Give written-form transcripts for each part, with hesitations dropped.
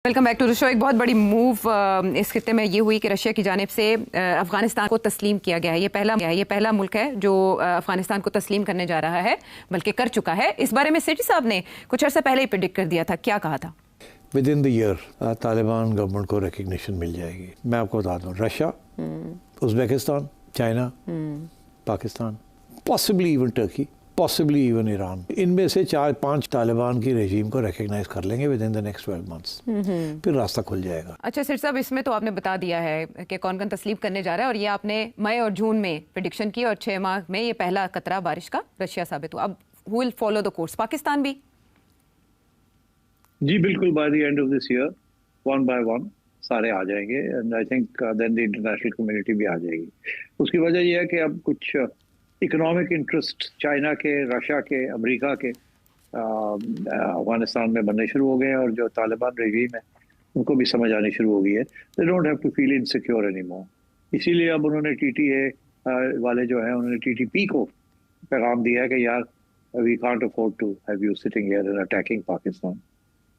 Welcome back to the show. एक बहुत बड़ी मूव इस खित्ते में ये हुई कि रशिया की जानिब से अफगानिस्तान को तस्लीम किया गया है। ये पहला मुल्क है जो अफगानिस्तान को तस्लीम करने जा रहा है, बल्कि कर चुका है। इस बारे में सेठी साहब ने कुछ अर्सा पहले ही प्रेडिक्ट कर दिया था। क्या कहा था? With in the year Taliban government को रिकग्निशन मिल जाएगी। मैं आपको बता दूँ, Russia, Uzbekistan, China, Pakistan, possibly even Turkey, possibly even Iran, इनमें से 4-5 तालिबान की रेजीम को रिकग्नाइज कर लेंगे with in the next 12 months. फिर रास्ता खुल जाएगा। अच्छा सिर साहब, इसमें तो आपने बता दिया है कि कौन कौन तस्लीम करने जा रहा है, और ये आपने मई और जून में प्रेडिक्शन की, और 6 माह में ये पहला कतरा बारिश का रशिया साबित हुआ। अब who will follow the course? Pakistan भी? जी बिल्कुल, by the end of this year one by one सारे आ जाएंगे, and I think then the international community भी आ जाएगी। उसकी वजह यह है कि अब कुछ इकोनॉमिक इंटरेस्ट चाइना के, रशिया के, अमेरिका के अफगानिस्तान में बनने शुरू हो गए हैं, और जो तालिबान रेजीम है उनको भी समझ आनी शुरू हो गई है। They don't have to feel insecure anymore. इसीलिए अब उन्होंने टीटीए वाले जो है, उन्होंने टीटीपी को पैगाम दिया है कि यार we can't afford to have you sitting here and attacking Pakistan,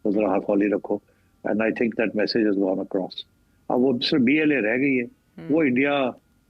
तो जरा हाथ हौली रखो। And I think that message has gone across. अब वो सिर्फ BLA रह गई है, वो इंडिया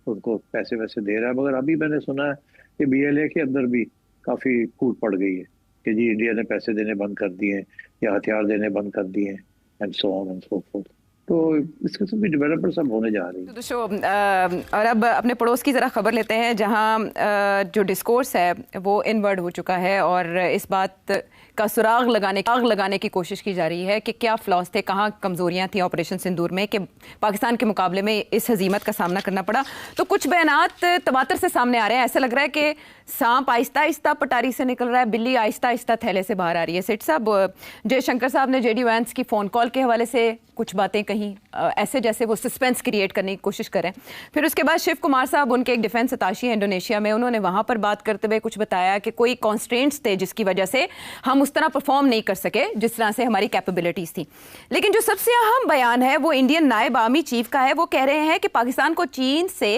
उनको पैसे वैसे दे रहा है, मगर अभी मैंने सुना है कि BLA के अंदर भी काफी फूट पड़ गई है कि जी इंडिया ने पैसे देने बंद कर दिए हैं या हथियार देने बंद कर दिए हैं, and so on and so fourth. तो इस किस्म की डेवलपमेंट सब होने जा रही है। और अब अपने पड़ोस की जरा खबर लेते हैं, जहां जो डिस्कोर्स है वो इनवर्ड हो चुका है, और इस बात का सुराग लगाने की कोशिश की जा रही है कि क्या फ्लॉज थे, कहाँ कमजोरियां थी ऑपरेशन सिंदूर में, कि पाकिस्तान के मुकाबले में इस हजीमत का सामना करना पड़ा। तो कुछ बयानात तवातर से सामने आ रहे हैं। ऐसा लग रहा है कि सांप आहिस्ता आहिस्ता पटारी से निकल रहा है, बिल्ली आहिस्ता आहिस्ता थैले से बाहर आ रही है। सेठ साहब, जयशंकर साहब ने JD वैंस की फ़ोन कॉल के हवाले से कुछ बातें कहीं, ऐसे जैसे वो सस्पेंस क्रिएट करने की कोशिश करें। फिर उसके बाद शिव कुमार साहब, उनके एक डिफेंस अताशी है इंडोनेशिया में, उन्होंने वहाँ पर बात करते हुए कुछ बताया कि कोई कॉन्स्ट्रेंट्स थे जिसकी वजह से हम उस तरह परफॉर्म नहीं कर सके जिस तरह से हमारी कैपेबिलिटीज़ थी। लेकिन जो सबसे अहम बयान है वो इंडियन नायब आर्मी चीफ का है। वो कह रहे हैं कि पाकिस्तान को चीन से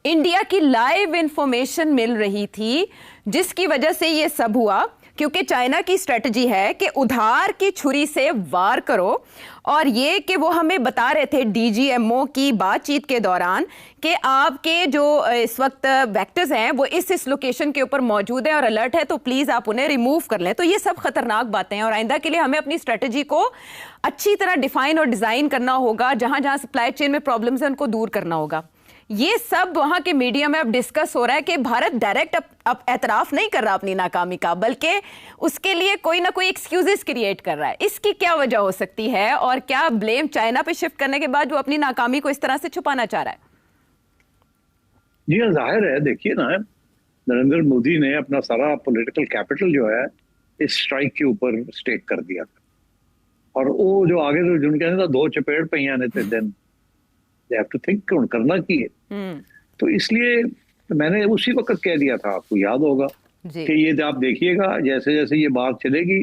इंडिया की लाइव इंफॉर्मेशन मिल रही थी, जिसकी वजह से ये सब हुआ, क्योंकि चाइना की स्ट्रेटजी है कि उधार की छुरी से वार करो। और ये कि वो हमें बता रहे थे DGMO की बातचीत के दौरान कि आपके जो इस वक्त वेक्टर्स हैं वो इस लोकेशन के ऊपर मौजूद है और अलर्ट है, तो प्लीज़ आप उन्हें रिमूव कर लें। तो ये सब खतरनाक बातें हैं, और आइंदा के लिए हमें अपनी स्ट्रेटजी को अच्छी तरह डिफाइन और डिज़ाइन करना होगा। जहाँ जहाँ सप्लाई चेन में प्रॉब्लम्स हैं उनको दूर करना होगा। ये सब वहाँ के मीडिया में अब डिस्कस हो रहा है कि भारत डायरेक्ट अब एतराफ़ नहीं कर रहा अपनी नाकामी का, बल्कि उसके लिए कोई ना कोई एक्सक्यूजेस क्रिएट कर रहा है। इसकी क्या वजह हो सकती है, और क्या ब्लेम चाइना पे शिफ्ट करने के बाद वो अपनी नाकामी को इस तरह से छुपाना चाह रहा है? जी हाँ, जाहिर है। देखिए ना, नरेंद्र मोदी ने अपना सारा पॉलिटिकल कैपिटल जो है इस स्ट्राइक के ऊपर स्टेक कर दिया, और वो जो आगे जो जिनके अंदर दो चपेट पहिया ने थे, then they have to think करना की है। तो इसलिए मैंने उसी वक्त कह दिया था, आपको याद होगा कि ये आप देखिएगा जैसे जैसे ये बात चलेगी,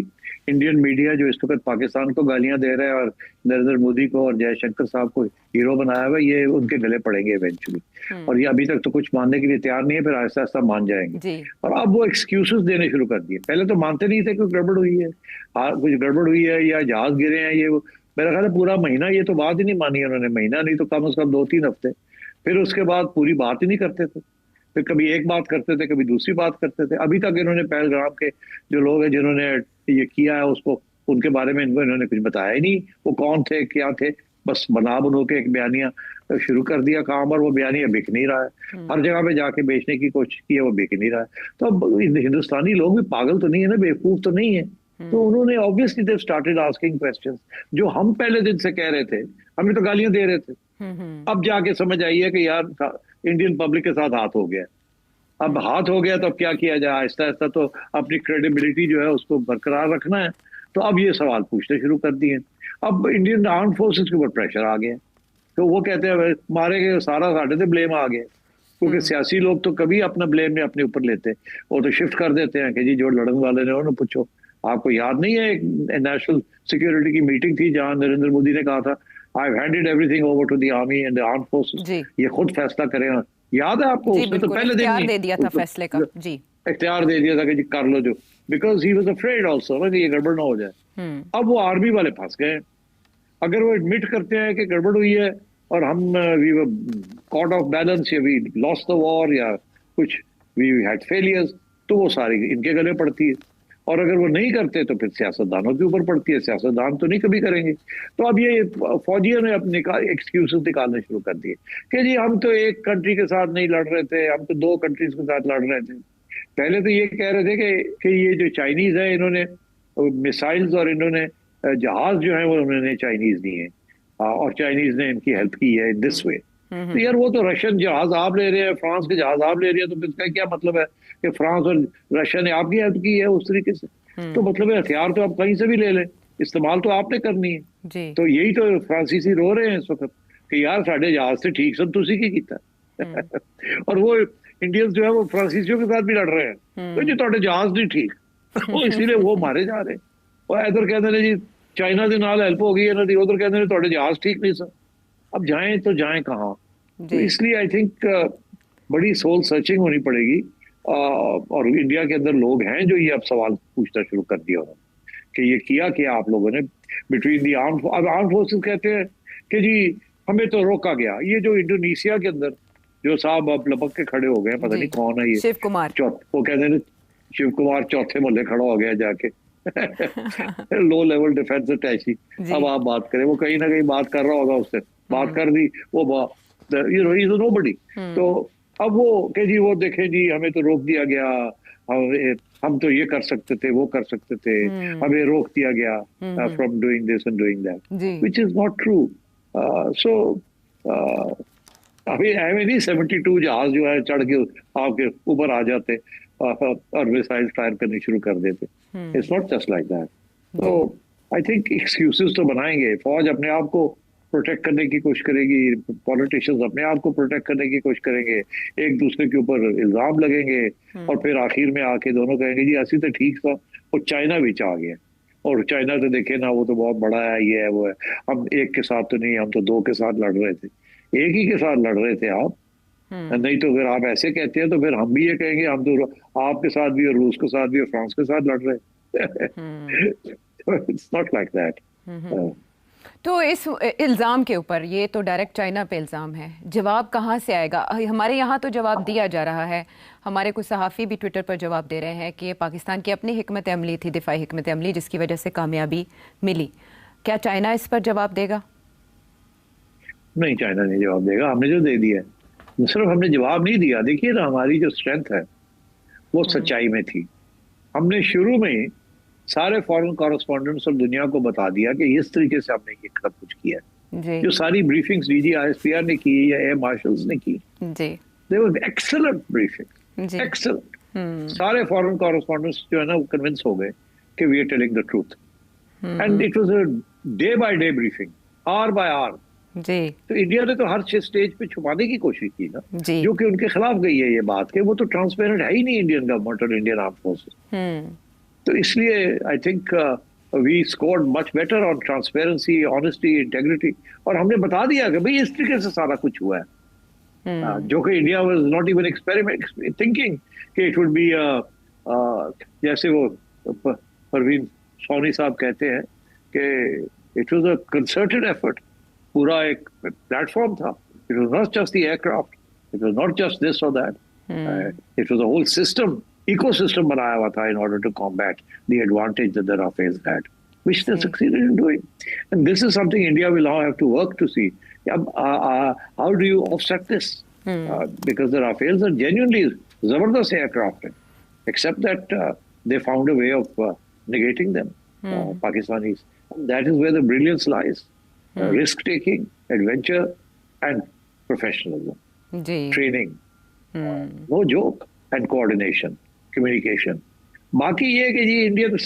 इंडियन मीडिया जो इस वक्त पाकिस्तान को गालियां दे रहा है और नरेंद्र मोदी को और जयशंकर साहब को हीरो बनाया हुआ, ये उनके गले पड़ेंगे इवेंचुअली। और ये अभी तक तो कुछ मानने के लिए तैयार नहीं है, फिर आहिस्ता आहिस्ता मान जाएंगे। और अब वो एक्सक्यूजेस देने शुरू कर दिए। पहले तो मानते नहीं थे कि गड़बड़ हुई है, कुछ गड़बड़ हुई है या जहाज गिरे हैं, ये मेरा ख्याल है पूरा महीना ये तो बात ही नहीं मानी है उन्होंने। महीना नहीं तो कम से कम 2-3 हफ्ते। फिर उसके बाद पूरी बात ही नहीं करते थे, फिर कभी एक बात करते थे, कभी दूसरी बात करते थे। अभी तक इन्होंने पहलगाम के जो लोग हैं जिन्होंने ये किया है, उसको उनके बारे में इन्होंने कुछ बताया ही नहीं। वो कौन थे, क्या थे, बस बना बनो के एक बयानिया शुरू कर दिया काम, और वो बयानिया बिक नहीं रहा है। हर जगह पे जाके बेचने की कोशिश की है, वो बिक नहीं रहा है। तो अब हिंदुस्तानी लोग भी पागल तो नहीं है ना, बेवकूफ तो नहीं है। तो उन्होंने obviously they started asking questions, जो हम पहले दिन से कह रहे थे, हमें तो गालियां दे रहे थे। अब जाके समझ आई है कि यार इंडियन पब्लिक के साथ हाथ हो गया। अब हाथ हो गया तो अब क्या किया जाए? आहिस्ता आहिस्ता तो अपनी क्रेडिबिलिटी जो है उसको बरकरार रखना है। तो अब ये सवाल पूछने शुरू कर दिए। अब इंडियन आर्म फोर्सेस के ऊपर प्रेशर आ गया, तो वो कहते हैं मारे गए सारा साढ़े से ब्लेम आ गया, क्योंकि सियासी लोग तो कभी अपना ब्लेम नहीं अपने ऊपर लेते, वो तो शिफ्ट कर देते हैं कि जी जो लड़ने वाले ने उन्होंने पूछो। आपको याद नहीं है एक नेशनल सिक्योरिटी की मीटिंग थी जहां नरेंद्र मोदी ने कहा था I have handed everything over to the army and the arm forces, ये खुद फैसला करें। याद है आपको? उसने तो पहले दिन दे दिया था फैसले का, जी इख्तियार दे दिया था कि जी कर लो जो, because he was afraid also ना कि ये गड़बड़ ना हो जाए। अब वो आर्मी वाले फंस गए, अगर वो एडमिट करते हैं कि गड़बड़ हुई है और हम we were caught off balance या वी लॉस्ट द वॉर या कुछ वी हैड फेलियर्स, तो वो सारी इनके गले पड़ती है। और अगर वो नहीं करते तो फिर सियासतदानों के ऊपर पड़ती है, सियासतदान तो नहीं कभी करेंगे। तो अब ये फौजियों ने अपने एक्सक्यूजेस निकालने शुरू कर दिए कि जी हम तो एक कंट्री के साथ नहीं लड़ रहे थे, हम तो 2 कंट्रीज के साथ लड़ रहे थे। पहले तो ये कह रहे थे कि ये जो चाइनीज है इन्होंने मिसाइल्स और इन्होंने जहाज जो है वो उन्होंने चाइनीज दिए हैं, और चाइनीज ने इनकी हेल्प की है दिस वे। तो यार वो तो रशियन जहाज आप ले रहे हैं, फ्रांस के जहाज आप ले रहे हैं, तो इसका क्या मतलब है कि फ्रांस और रशिया ने आपकी हेल्प की है उस तरीके से? तो मतलब है हथियार तो आप कहीं से भी ले लें, इस्तेमाल तो आपने करनी है जी। तो यही तो फ्रांसीसी रो रहे हैं इस वक्त कि यार साढ़े जहाज से ठीक सब तुसी की कीता और वो इंडियंस जो है वो फ्रांसीसियों के साथ भी लड़ रहे हैं, तो जी थोड़े जहाज नहीं ठीक वो इसीलिए वो मारे जा रहे हैं। और इधर कहते हैं जी चाइना के नाल हेल्प हो गई है ना, उधर कहते हैं थोड़े जहाज ठीक नहीं सर। अब जाएं तो जाएं कहाँ? तो इसलिए आई थिंक बड़ी सोल सर्चिंग होनी पड़ेगी। और इंडिया के अंदर लोग हैं जो ये अब सवाल पूछना शुरू कर दिया उन्होंने कि ये किया क्या आप लोगों ने बिटवीन दी आर्म फोर्सेस। कहते हैं कि जी हमें तो रोका गया। ये जो इंडोनेशिया के अंदर जो साहब अब लपक के खड़े हो गए, पता नहीं कौन है ये, शिव कुमार, वो कहते हैं शिव कुमार चौथे मोहल्ले खड़ा हो गया जाके लो लेवल डिफेंस अटैची। अब आप बात करें, वो कहीं ना कहीं बात कर रहा होगा, उससे बात कर दी, वो नोबडी। तो अब वो कि जी वो देखें जी हमें तो रोक दिया गया, हम तो ये कर सकते थे, वो कर सकते थे, हमें रोक दिया गया from doing this and doing that, which is not true. So अभी नहीं 72 जहाज जो है चढ़ के आपके ऊपर आ जाते और मिसाइल फायर करनी शुरू कर देते। It's not just like that. तो आई थिंक एक्सक्यूजेस तो बनाएंगे, फौज अपने आप को प्रोटेक्ट करने की कोशिश करेगी, पॉलिटिशियंस अपने आप को प्रोटेक्ट करने की कोशिश करेंगे, एक दूसरे के ऊपर इल्जाम लगेंगे और फिर आखिर में आके दोनों कहेंगे जी ऐसी तो ठीक था। और चाइना भी चाह गया, और चाइना तो देखे ना, वो तो बहुत बड़ा है, ये है वो है, हम एक के साथ तो नहीं, हम तो 2 के साथ लड़ रहे थे, एक ही के साथ लड़ रहे थे आप। नहीं तो अगर आप ऐसे कहते हैं तो फिर हम भी ये कहेंगे हम तो आपके साथ भी और रूस के साथ भी और फ्रांस के साथ लड़ रहे। It's not like that. तो इस इल्ज़ाम के ऊपर, ये तो डायरेक्ट चाइना पे इल्ज़ाम है, जवाब कहाँ से आएगा? हमारे यहाँ तो जवाब दिया जा रहा है, हमारे कुछ सहाफ़ी भी ट्विटर पर जवाब दे रहे हैं कि पाकिस्तान की अपनी हिकमत अमली थी, दिफाई हिकमत अमली, जिसकी वजह से कामयाबी मिली। क्या चाइना इस पर जवाब देगा? नहीं, चाइना नहीं जवाब देगा। हमने जो दे दिया है, सिर्फ हमने जवाब नहीं दिया। देखिए ना, हमारी जो स्ट्रेंथ है वो सच्चाई में थी। हमने शुरू में सारे फॉरेन कॉरेस्पॉन्डेंट्स और दुनिया को बता दिया कि इस तरीके से हमने ये सब कुछ किया है। जो सारी ब्रीफिंग्स DGISPR ने की या एयर मार्शल्स ने की, they were excellent briefing, excellent. सारे फॉरेन कॉरेस्पॉन्डेंट्स जो है ना वो कन्विंस हो गए कि we are telling the truth, and it was a day by day briefing, hour by hour. तो इंडिया ने तो हर स्टेज पे छुपाने की कोशिश की ना, जो कि उनके खिलाफ गई है ये बात कि वो तो ट्रांसपेरेंट है ही नहीं इंडियन गवर्नमेंट और इंडियन आर्म फोर्सेस। तो इसलिए I think we scored much better on transparency, honesty, integrity. और हमने बता दिया कि भाई इस तरीके से सारा कुछ हुआ है, जो कि India was not even experiment thinking कि इट वुड बी जैसे वो परवीन सोनी साहब कहते हैं कि it was a concerted effort. पूरा एक प्लेटफॉर्म था। It was not just the aircraft, it was not just this और that, it was a whole system, ecosystem बनाया हुआ था in order to combat the advantage that the Rafales had, which they succeeded in doing. And this is something India will now have to work to see. How do you offset this? Because the Rafales are genuinely zabardast aircraft, except that they found a way of negating them, Pakistanis. And that is where the brilliance lies. Risk-taking, adventure, and professionalism. Training. No joke. And coordination. Communication. बाकी ये कि जी Indian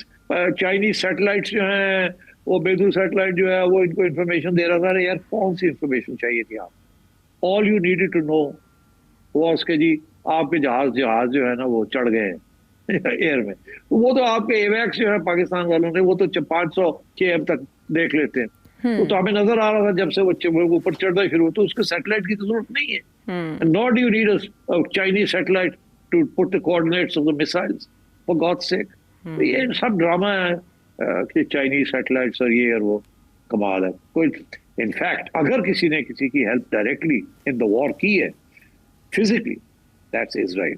Chinese satellites जो हैं, वो बेदू satellite जो है वो इनको इन्फॉर्मेशन दे रहा था। यार कौन सी इन्फॉर्मेशन चाहिए थी आप? All you needed to know was के जी आपके जहाज जो है ना वो चढ़ गए एयर में। वो तो आपके एवैक्स जो है पाकिस्तान वालों ने वो तो 500 km तक देख लेते हैं। तो हमें नजर आ रहा था जब से वो ऊपर चढ़ना शुरू, तो उसके सैटेलाइट की तो जरूरत नहीं है। Not you need a Chinese satellite to put the coordinates of the missiles, for God's sake. ये सब ड्रामा है कि चाइनीज सैटेलाइट्स और ये और वो। कमाल है। कोई इनफैक्ट अगर किसी ने किसी की help directly in the war की है physically, that's Israel.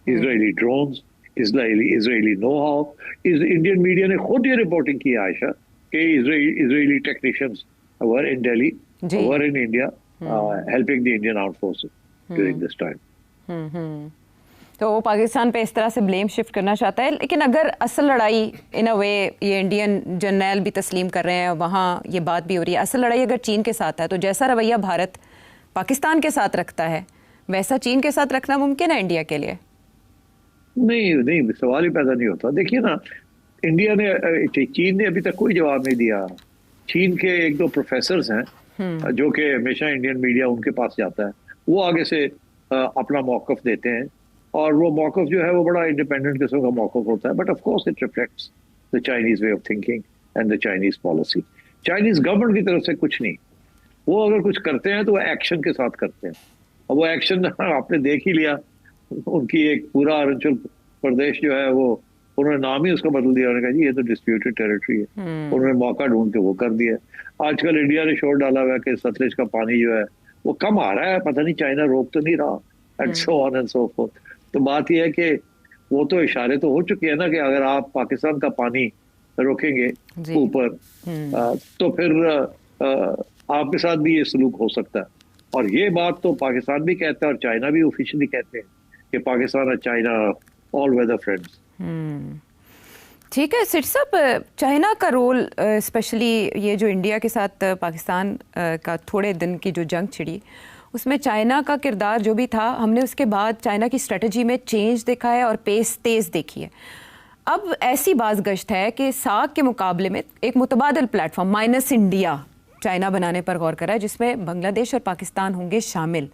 Israeli drones, Israeli know how. Indian media ने खुद ये रिपोर्टिंग की है आयशा कि Israeli technicians were in Delhi, were in India, helping the Indian armed forces during this time. तो वो पाकिस्तान पे इस तरह से ब्लेम शिफ्ट करना चाहता है, लेकिन अगर असल लड़ाई इन अ वे ये इंडियन जर्नल भी तस्लीम कर रहे हैं, वहाँ ये बात भी हो रही है, असल लड़ाई अगर चीन के साथ है तो जैसा रवैया भारत पाकिस्तान के साथ रखता है वैसा चीन के साथ रखना मुमकिन है इंडिया के लिए? नहीं, सवाल ही पैदा नहीं होता। देखिए ना, इंडिया ने, चीन ने अभी तक कोई जवाब नहीं दिया। चीन के एक दो प्रोफेसर्स हैं जो कि हमेशा इंडियन मीडिया उनके पास जाता है, वो आगे से अपना मौकफ देते हैं, और वो मौकफ जो है वो बड़ा इंडिपेंडेंट किस्म का मौकफ होता है, but of course it reflects the Chinese way of thinking and the Chinese policy. Chinese government की तरफ से कुछ नहीं, वो अगर कुछ करते हैं तो वो एक्शन के साथ करते हैं, और वो एक्शन आपने देख ही लिया। उनकी एक पूरा अरुणाचल प्रदेश जो है वो उन्होंने नाम ही उसका बदल दिया, उन्होंने कहा जी ये तो डिस्प्यूटेड टेरिटरी है। उन्होंने मौका ढूंढ के वो कर दिया। आजकल इंडिया ने शोर डाला हुआ है कि सतलुज का पानी जो है वो कम आ रहा है, पता नहीं चाइना रोक तो नहीं रहा, and so on and so fourth. तो बात यह है कि वो तो इशारे तो हो चुके हैं ना कि अगर आप पाकिस्तान का पानी रोकेंगे ऊपर तो फिर आपके साथ भी ये सलूक हो सकता है। और ये बात तो पाकिस्तान भी कहता है और चाइना भी ऑफिशियली कहते हैं कि पाकिस्तान और चाइना ऑल वेदर फ्रेंड्स। ठीक है सिट साहब, चाइना का रोल स्पेशली ये जो इंडिया के साथ पाकिस्तान का थोड़े दिन की जो जंग छिड़ी उसमें चाइना का किरदार जो भी था, हमने उसके बाद चाइना की स्ट्रेटजी में चेंज देखा है और पेस तेज़ देखी है। अब ऐसी बाज़गश्त है कि सार्क के मुकाबले में एक मुतबादिल प्लेटफॉर्म माइनस इंडिया चाइना बनाने पर गौर करा है, जिसमें बांग्लादेश और पाकिस्तान होंगे शामिल।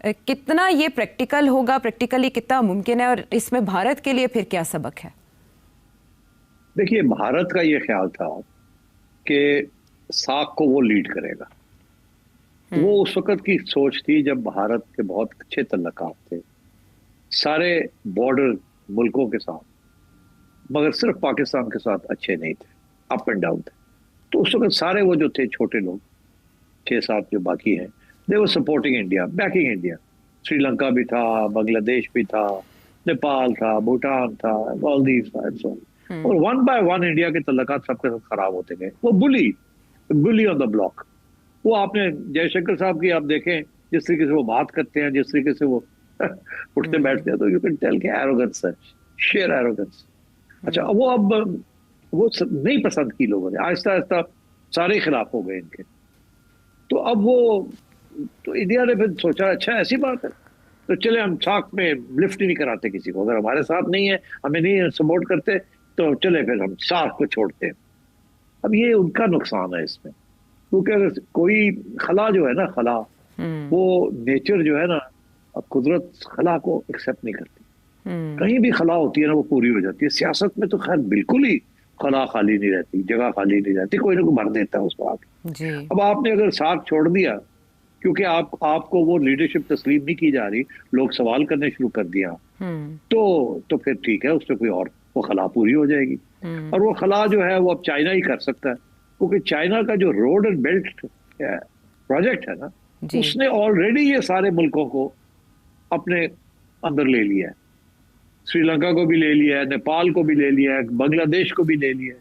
कितना ये प्रैक्टिकल होगा, प्रैक्टिकली कितना मुमकिन है, और इसमें भारत के लिए फिर क्या सबक है? देखिए, भारत का ये ख्याल था कि सार्क को वो लीड करेगा। वो उस वक्त की सोच थी जब भारत के बहुत अच्छे तल्लुकात थे सारे बॉर्डर मुल्कों के साथ, मगर सिर्फ पाकिस्तान के साथ अच्छे नहीं थे, अप एंड डाउन थे। तो उस वक्त सारे वो जो थे छोटे लोग 6-7 जो बाकी हैं, they were supporting India, backing India. Sri Lanka भी था, बांग्लादेश भी था, नेपाल था, भूटान था, मालदीव था, और वन बाय वन इंडिया के तल्लुकात सबके साथ खराब होते गए। वो बुली ऑन द ब्लॉक। वो आपने जयशंकर साहब की आप देखें, जिस तरीके से वो बात करते हैं, जिस तरीके से वो उठते बैठते हैं, तो यू कैन टेल के एरोगेंस है, शेयर एरोगेंस। अच्छा, वो अब वो नहीं पसंद की लोगों ने, आहिस्ता आहिस्ता सारे खिलाफ हो गए इनके। तो अब वो तो इंडिया ने फिर सोचा अच्छा ऐसी बात है तो चले हम सार्क में लिफ्ट ही नहीं कराते किसी को, अगर हमारे साथ नहीं है, हमें नहीं सपोर्ट करते, तो चले फिर हम सार्क को छोड़ते हैं। अब ये उनका नुकसान है इसमें, क्योंकि अगर कोई खला जो है ना, खला वो नेचर जो है ना, अब कुदरत खला को एक्सेप्ट नहीं करती। कहीं भी खला होती है ना वो पूरी हो जाती है। सियासत में तो खैर बिल्कुल ही खला खाली नहीं रहती, जगह खाली नहीं रहती, कोई ना कोई भर देता है उसको आके। अब आपने अगर सार्क छोड़ दिया क्योंकि आपको वो लीडरशिप तस्लीम नहीं की जा रही, लोग सवाल करने शुरू कर दिया, तो फिर ठीक है, उससे कोई और वो खला पूरी हो जाएगी। और वो खला जो है वो अब चाइना ही कर सकता है, क्योंकि चाइना का जो रोड एंड बेल्ट प्रोजेक्ट है ना, उसने ऑलरेडी ये सारे मुल्कों को अपने अंदर ले लिया है। श्रीलंका को भी ले लिया है, नेपाल को भी ले लिया है, बांग्लादेश को भी ले लिया है,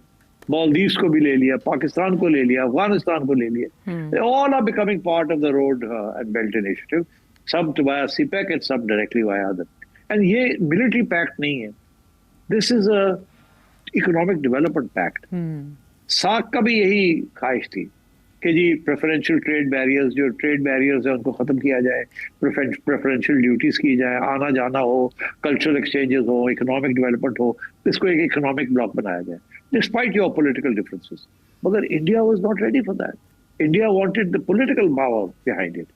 मालदीव्स को भी ले लिया, पाकिस्तान को ले लिया, अफगानिस्तान को ले लिया। They all are becoming part of the road and belt initiative, some via CPEC and some directly via other. And ये military pact नहीं है, this is a economic development pact. SAARC का भी यही ख्वाहिश थी कि जी प्रेफरेंशियल ट्रेड बैरियर्स, जो ट्रेड बैरियर्स है उनको खत्म किया जाए, प्रेफरेंशियल ड्यूटीज की जाए, आना जाना हो, कल्चरल एक्सचेंजेस हो, इकोनॉमिक डेवलपमेंट हो, इसको एक इकोनॉमिक ब्लॉक बनाया जाए डिस्पाइट योर पॉलिटिकल डिफरेंसेस। मगर India was not ready for that. India wanted the political power behind it,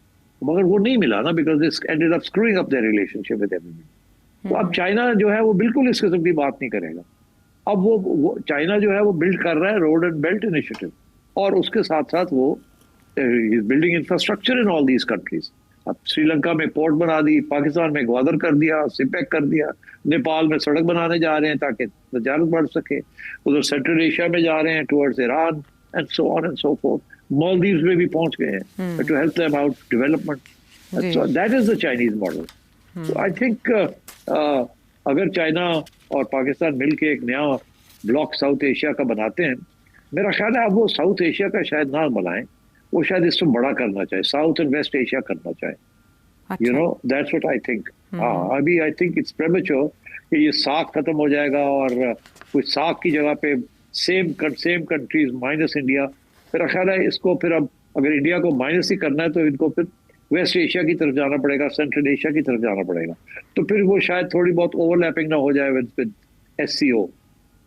मगर वो नहीं मिला ना, because this ended up screwing up their relationship with everybody. तो अब चाइना जो है वो बिल्कुल इस किस्म की बात नहीं करेगा। अब वो चाइना जो है वो बिल्ड कर रहा है रोड एंड बेल्ट इनिशिएटिव, और उसके साथ साथ वो building infrastructure in all these countries. अब श्रीलंका में पोर्ट बना दी, पाकिस्तान में ग्वादर कर दिया, सिपेक कर दिया, नेपाल में सड़क बनाने जा रहे हैं ताकि तजारत बढ़ सके, उधर सेंट्रल एशिया में जा रहे हैं towards Iran, and so on and so forth. Maldives में भी पहुंच गए हैं to help them out development. And so that is the Chinese model. So I think अगर चाइना और पाकिस्तान मिलके एक नया ब्लॉक साउथ एशिया का बनाते हैं, मेरा ख्याल है अब वो साउथ एशिया का शायद ना बनाएं, वो शायद इससे बड़ा करना चाहे, साउथ एंड वेस्ट एशिया करना चाहे. You know, that's what I think. अभी I think it's premature कि ये सार्क खत्म हो जाएगा और कुछ सार्क की जगह पे सेम कंट्रीज माइनस इंडिया. मेरा ख्याल है इसको फिर अब अगर इंडिया को माइनस ही करना है तो इनको फिर वेस्ट एशिया की तरफ जाना पड़ेगा, सेंट्रल एशिया की तरफ जाना पड़ेगा. तो फिर वो शायद थोड़ी बहुत ओवरलैपिंग ना हो जाए विद SCO.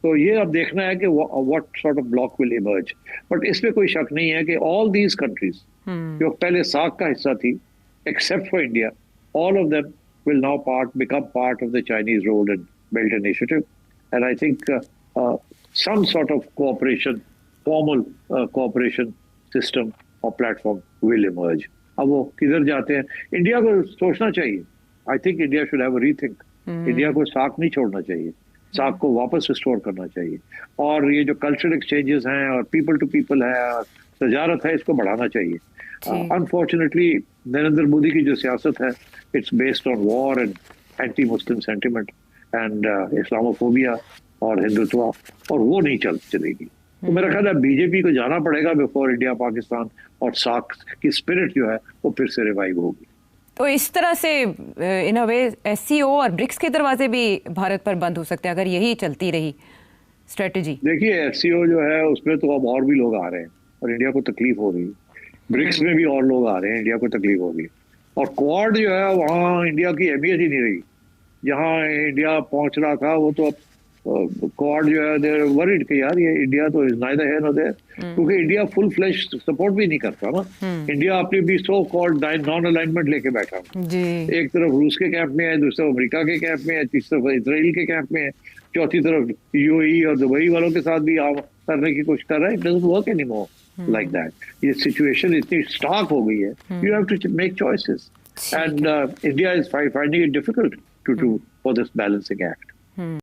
तो ये अब देखना है कि what sort of block will emerge. But इसमें कोई शक नहीं है कि ऑल दीज कंट्रीज जो पहले सार्क का हिस्सा थी, except for India, all of them will now become part of the Chinese Road and Belt Initiative. And I think some sort of cooperation, formal cooperation system or platform will emerge. अब वो किधर जाते हैं, India को सोचना चाहिए. I think India should have a rethink. India को SAARC नहीं छोड़ना चाहिए, सार्क को वापस रिस्टोर करना चाहिए. और ये जो कल्चरल एक्सचेंजेस हैं और पीपल टू पीपल है और तजारत है, इसको बढ़ाना चाहिए. Unfortunately, नरेंद्र मोदी की जो सियासत है, it's based on war and anti-Muslim sentiment and Islamophobia और हिंदुत्व, और वो नहीं चलेगी. तो मेरा ख्याल है बीजेपी को जाना पड़ेगा बिफोर इंडिया पाकिस्तान और सार्क की स्पिरिट जो है वो फिर से रिवाइव होगी. तो इस तरह से इन अ वे SCO और ब्रिक्स के दरवाजे भी भारत पर बंद हो सकते हैं अगर यही चलती रही स्ट्रेटजी. देखिए SCO जो है उसमें तो अब और भी लोग आ रहे हैं और इंडिया को तकलीफ हो रही है. ब्रिक्स में भी और लोग आ रहे हैं, इंडिया को तकलीफ हो रही है. और क्वाड जो है वहाँ इंडिया की अहमियत ही नहीं रही. जहाँ इंडिया पहुंच रहा था वो तो क्वाड जो है देयर वरीड कि यार ये इंडिया तो is neither here nor there, क्योंकि इंडिया फुल फ्लैश सपोर्ट भी नहीं करता ना. इंडिया अपनी भी सो कॉल्ड नॉन अलाइनमेंट लेके बैठा जी. एक तरफ रूस के कैंप में है, दूसरी तरफ अमेरिका के कैंप में है, तीसरी तरफ इसराइल के कैंप में है, चौथी तरफ UAE और दुबई वालों के साथ भी करने की कोशिश कर रहा है. It doesn't work anymore like that. ये सिचुएशन इतनी स्टार्क हो गई है. You have to make choices, and India is finding it difficult to do for this balancing act.